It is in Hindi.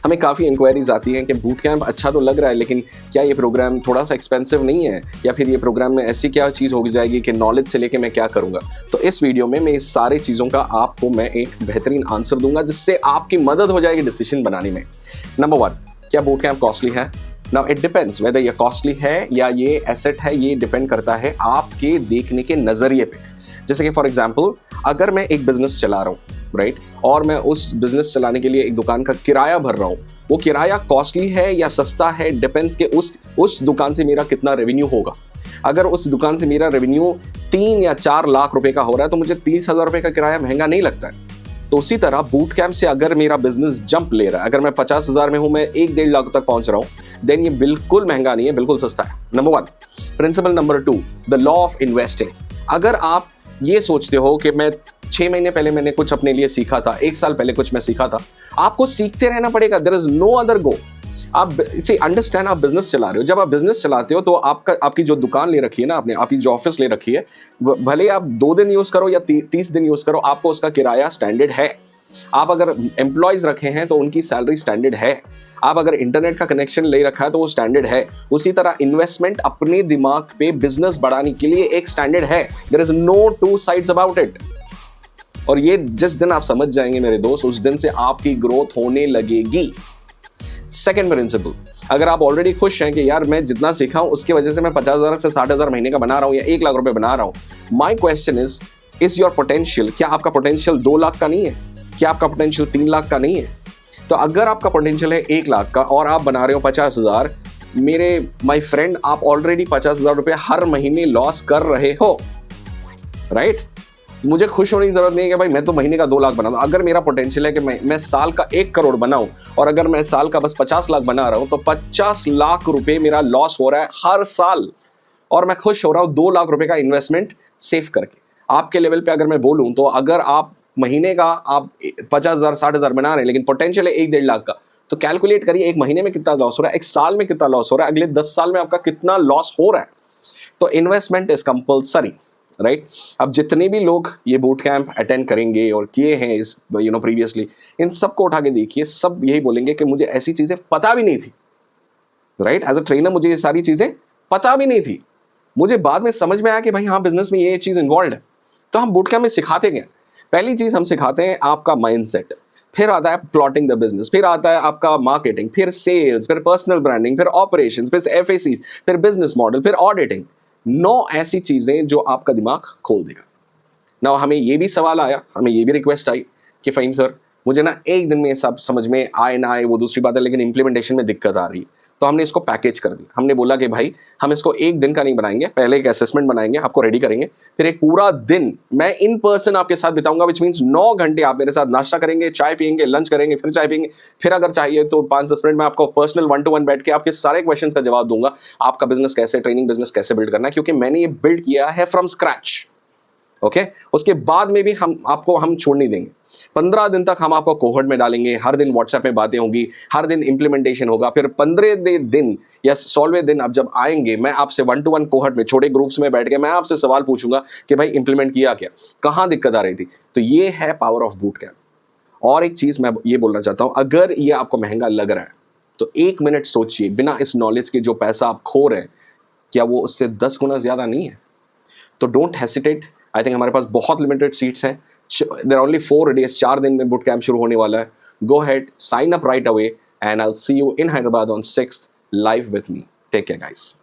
हमें काफ़ी इंक्वायरीज आती हैं कि बूट कैंप अच्छा तो लग रहा है, लेकिन क्या ये प्रोग्राम थोड़ा सा एक्सपेंसिव नहीं है, या फिर ये प्रोग्राम में ऐसी क्या चीज़ हो जाएगी कि नॉलेज से लेके मैं क्या करूँगा। तो इस वीडियो में मैं इस सारी चीज़ों का आपको मैं एक बेहतरीन आंसर दूंगा जिससे आपकी मदद हो जाएगी डिसीजन बनाने में। नंबर 1, क्या बूट कैंप कॉस्टली है? नाउ इट डिपेंड्स वेदर ये कॉस्टली है या ये एसेट है। ये डिपेंड करता है आपके देखने के नज़रिए पे। जैसे कि फॉर एग्जांपल, अगर मैं एक बिजनेस चला रहा हूँ, राइट, और मैं उस बिजनेस चलाने के लिए एक दुकान का किराया भर रहा हूँ, वो किराया कॉस्टली है या सस्ता है डिपेंड्स के उस दुकान से मेरा कितना रेवेन्यू होगा। अगर उस दुकान से मेरा रेवेन्यू 3 या 4 लाख रुपए का हो रहा है तो मुझे 30,000 रुपए का किराया महंगा नहीं लगता है। तो उसी तरह बूट कैंप से अगर मेरा बिजनेस जंप ले रहा है, अगर मैं 50,000 में हूं, मैं 1-1.5 लाख तक पहुंच रहा हूं, देन ये बिल्कुल महंगा नहीं है, बिल्कुल सस्ता है। Number 1। Principle number 2, the law of investing. अगर आप ये सोचते हो कि मैं 6 महीने पहले मैंने कुछ अपने लिए सीखा था, 1 साल पहले कुछ मैं सीखा था, आपको सीखते रहना पड़ेगा। देयर इज नो अदर गो। आप इसे अंडरस्टैंड, आप बिजनेस चला रहे हो। जब आप बिजनेस चलाते हो तो आपकी जो दुकान ले रखी है ना, आपने आपकी जो ऑफिस ले रखी है, भले आप 2 दिन यूज करो या 30 दिन यूज करो, आपको उसका किराया स्टैंडर्ड है। आप अगर एम्प्लॉयज रखे हैं तो उनकी सैलरी स्टैंडर्ड है। आप अगर इंटरनेट का कनेक्शन ले रखा है तो वो स्टैंडर्ड है। उसी तरह इन्वेस्टमेंट अपने दिमाग पे बिजनेस बढ़ाने के लिए एक स्टैंडर्ड है। There is no two sides about it. और ये जिस दिन आप समझ जाएंगे मेरे दोस्त, उस दिन से आपकी ग्रोथ होने लगेगी। सेकंड प्रिंसिपल, अगर आप ऑलरेडी खुश हैं कि यार मैं जितना सीखा हूं उसकी वजह से मैं 50,000 से 60,000 महीने का बना रहा हूं या 1 लाख रुपए बना रहा हूं, my question is your potential, क्या आपका पोटेंशियल 2 लाख का नहीं है? क्या आपका पोटेंशियल 3 लाख का नहीं है? तो अगर आपका पोटेंशियल है 1 लाख का और आप बना रहे हो 50,000, मेरे माय फ्रेंड, आप ऑलरेडी 50,000 रुपए हर महीने लॉस कर रहे हो, राइट? मुझे खुश होने की जरूरत नहीं है कि भाई मैं तो महीने का 2 लाख बना दूं। अगर मेरा पोटेंशियल है कि मैं साल का 1 करोड़ बनाऊं, और अगर मैं साल का बस 50 लाख बना रहा हूं, तो 50 लाख रुपए मेरा लॉस हो रहा है हर साल, और मैं खुश हो रहा हूं 2 लाख रुपए का इन्वेस्टमेंट सेव करके। आपके लेवल पे अगर मैं बोलूं तो अगर आप महीने का आप 50,000 60,000 बना रहे हैं, लेकिन पोटेंशियल है 1-1.5 लाख का, तो कैलकुलेट करिए एक महीने में कितना लॉस हो रहा है, एक साल में कितना लॉस हो रहा है, अगले 10 साल में आपका कितना लॉस हो रहा है। तो इन्वेस्टमेंट इज कंपल्सरी, राइट? अब जितने भी लोग ये बूट कैंप अटेंड करेंगे और किए हैं इस प्रीवियसली, इन सबको उठा के देखिए, सब यही बोलेंगे कि मुझे ऐसी चीजें पता भी नहीं थी, राइट? एज अ ट्रेनर मुझे ये सारी चीजें पता भी नहीं थी। मुझे बाद में समझ में आया कि भाई हाँ, बिजनेस में ये चीज इन्वॉल्व है। तो हम बूट कैंप में सिखाते क्या? पहली चीज हम सिखाते हैं आपका माइंडसेट, फिर आता है प्लॉटिंग द बिजनेस, फिर आता है आपका मार्केटिंग, फिर सेल्स, फिर पर्सनल ब्रांडिंग, फिर ऑपरेशंस, फिर एफएसीज, फिर बिजनेस मॉडल, फिर ऑडिटिंग। 9 ऐसी चीजें जो आपका दिमाग खोल देगा ना। हमें ये भी सवाल आया, हमें ये भी रिक्वेस्ट आई कि फ़हीम सर, मुझे ना एक दिन में सब समझ में आए ना आए वो दूसरी बात है, लेकिन इंप्लीमेंटेशन में दिक्कत आ रही है। तो हमने इसको पैकेज कर दिया। हमने बोला कि भाई हम इसको एक दिन का नहीं बनाएंगे, पहले एक असेसमेंट बनाएंगे, आपको रेडी करेंगे, फिर एक पूरा दिन मैं इन पर्सन आपके साथ बिताऊंगा, विच मीन्स 9 घंटे आप मेरे साथ नाश्ता करेंगे, चाय पियेंगे, लंच करेंगे, फिर चाय पियेंगे, फिर अगर चाहिए तो 5-10 मिनट में आपको पर्सनल 1-to-1 बैठ के आपके सारे क्वेश्चन का जवाब दूंगा। आपका बिजनेस कैसे, ट्रेनिंग बिजनेस कैसे बिल्ड करना है, क्योंकि मैंने ये बिल्ड किया है फ्रॉम स्क्रैच। ओके, उसके बाद में भी हम छोड़ नहीं देंगे। 15 दिन तक हम आपको कोहर्ट में डालेंगे, हर दिन व्हाट्सएप में बातें होंगी, हर दिन इंप्लीमेंटेशन होगा। फिर 15वें दिन या 16वें दिन आप जब आएंगे, मैं आपसे 1-to-1 कोहर्ट में छोटे ग्रुप्स में बैठ के मैं आपसे सवाल पूछूंगा कि भाई इंप्लीमेंट किया क्या, कहाँ दिक्कत आ रही थी। तो ये है पावर ऑफ बूट कैंप। और एक चीज मैं ये बोलना चाहता हूँ, अगर ये आपको महंगा लग रहा है तो 1 मिनट सोचिए, बिना इस नॉलेज के जो पैसा आप खो रहे हैं, क्या वो उससे 10 गुना ज्यादा नहीं है? तो डोंट हेसिटेट। आई थिंक हमारे पास बहुत लिमिटेड सीट्स हैं। देयर आर ओनली 4 डेज, 4 दिन में बूट कैंप शुरू होने वाला है। Go ahead, sign up right away, and I will see you in Hyderabad on 6th live with me. Take care guys.